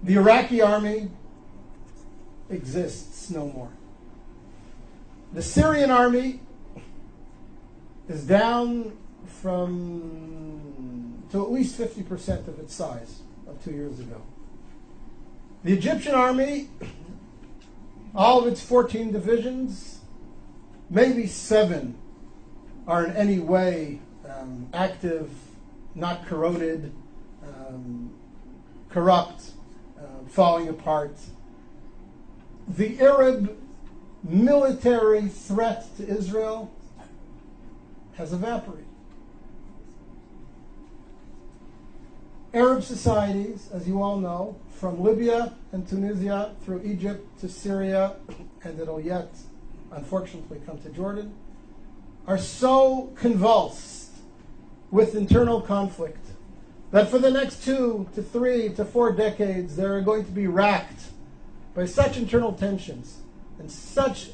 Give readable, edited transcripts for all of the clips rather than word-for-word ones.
The Iraqi army exists no more. The Syrian army is down to at least 50% of its size of 2 years ago. The Egyptian army, all of its 14 divisions, maybe 7 are in any way active, not corroded, corrupt, falling apart. The Arab military threat to Israel has evaporated. Arab societies, as you all know, from Libya and Tunisia through Egypt to Syria, and it'll yet, unfortunately, come to Jordan, are so convulsed with internal conflict that for the next 2 to 3 to 4 decades, they're going to be racked by such internal tensions and such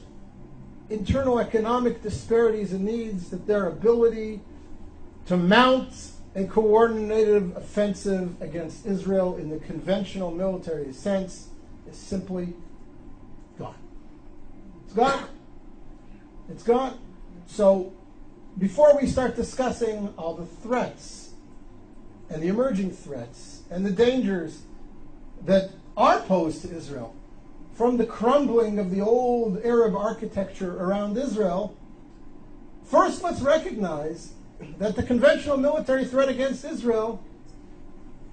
internal economic disparities and needs that their ability to mount a coordinated offensive against Israel in the conventional military sense is simply gone. It's gone. It's gone. So before we start discussing all the threats and the emerging threats and the dangers that are posed to Israel from the crumbling of the old Arab architecture around Israel, first let's recognize that the conventional military threat against Israel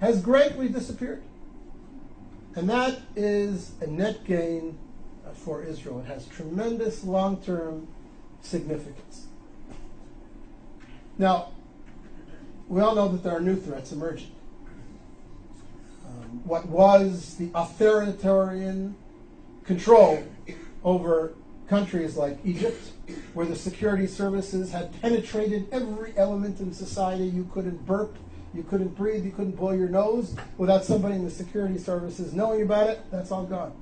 has greatly disappeared. And that is a net gain for Israel. It has tremendous long-term significance. Now, we all know that there are new threats emerging. What was the authoritarian control over countries like Egypt, where the security services had penetrated every element in society. You couldn't burp, you couldn't breathe, you couldn't blow your nose without somebody in the security services knowing about it. That's all gone.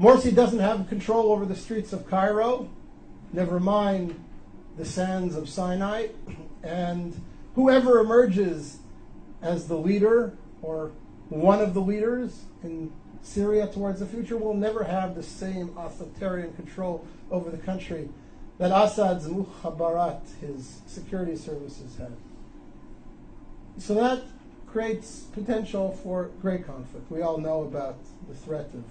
Morsi doesn't have control over the streets of Cairo, never mind the sands of Sinai, and whoever emerges as the leader or one of the leaders in Syria towards the future will never have the same authoritarian control over the country that Assad's mukhabarat, his security services, had. So that creates potential for great conflict. We all know about the threat of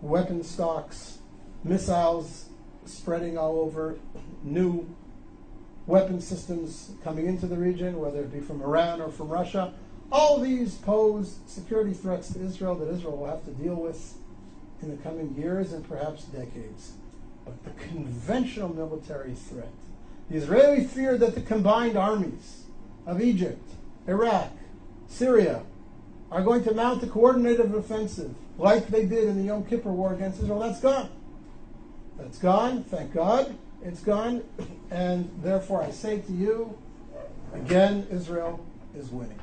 weapon stocks, missiles spreading all over, new weapon systems coming into the region, whether it be from Iran or from Russia. All these pose security threats to Israel that Israel will have to deal with in the coming years and perhaps decades. But the conventional military threat, the Israeli fear that the combined armies of Egypt, Iraq, Syria are going to mount a coordinated offensive like they did in the Yom Kippur War against Israel, that's gone. That's gone, thank God, it's gone. And therefore I say to you, again, Israel is winning.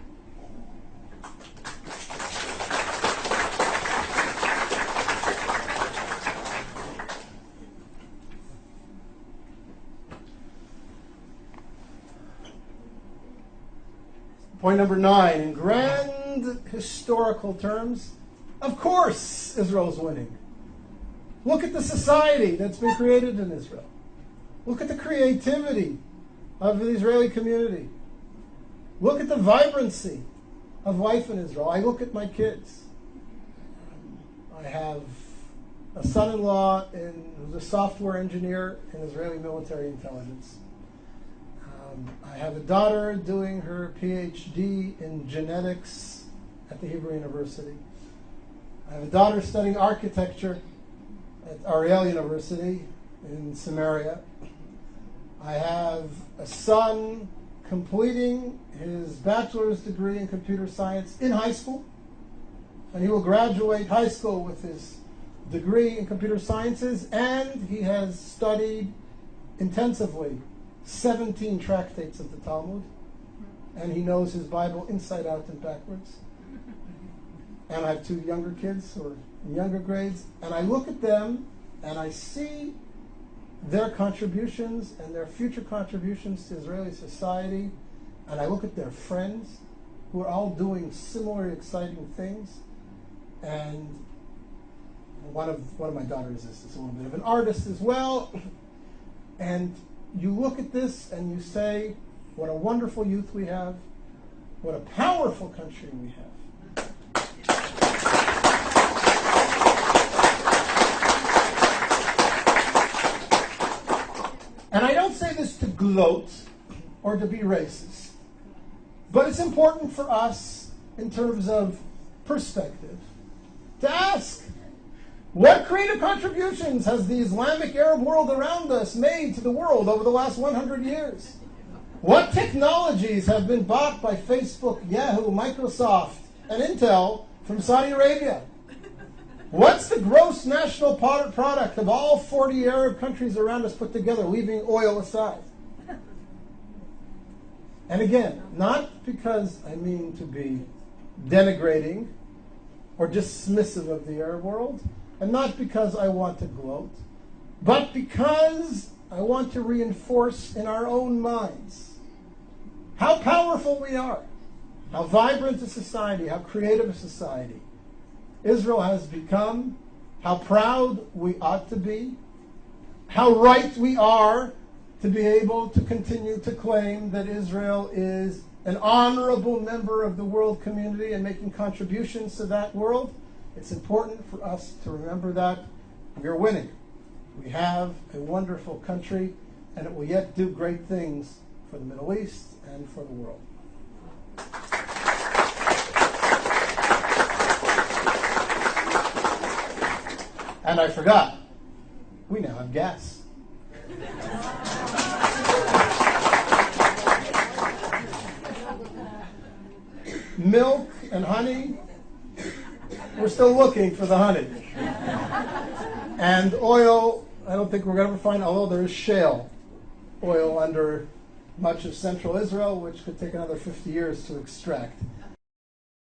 Point number 9, in grand historical terms, of course Israel's winning. Look at the society that's been created in Israel. Look at the creativity of the Israeli community. Look at the vibrancy of life in Israel. I look at my kids. I have a son-in-law who's a software engineer in Israeli military intelligence. I have a daughter doing her PhD in genetics at the Hebrew University. I have a daughter studying architecture at Ariel University in Samaria. I have a son completing his bachelor's degree in computer science in high school, and he will graduate high school with his degree in computer sciences, and he has studied intensively 17 tractates of the Talmud, and he knows his Bible inside out and backwards. And I have 2 younger kids who are in younger grades, and I look at them and I see their contributions and their future contributions to Israeli society, and I look at their friends who are all doing similar exciting things, and one of my daughters is a little bit of an artist as well. And you look at this and you say, what a wonderful youth we have, what a powerful country we have. And I don't say this to gloat or to be racist, but it's important for us in terms of perspective to ask, what creative contributions has the Islamic Arab world around us made to the world over the last 100 years? What technologies have been bought by Facebook, Yahoo, Microsoft, and Intel from Saudi Arabia? What's the gross national product of all 40 Arab countries around us put together, leaving oil aside? And again, not because I mean to be denigrating or dismissive of the Arab world, and not because I want to gloat, but because I want to reinforce in our own minds how powerful we are, how vibrant a society, how creative a society Israel has become, how proud we ought to be, how right we are to be able to continue to claim that Israel is an honorable member of the world community and making contributions to that world. It's important for us to remember that we're winning. We have a wonderful country, and it will yet do great things for the Middle East and for the world. And I forgot, we now have gas. Milk and honey, we're still looking for the honey. And oil, I don't think we're going to ever find, although there is shale oil under much of central Israel, which could take another 50 years to extract.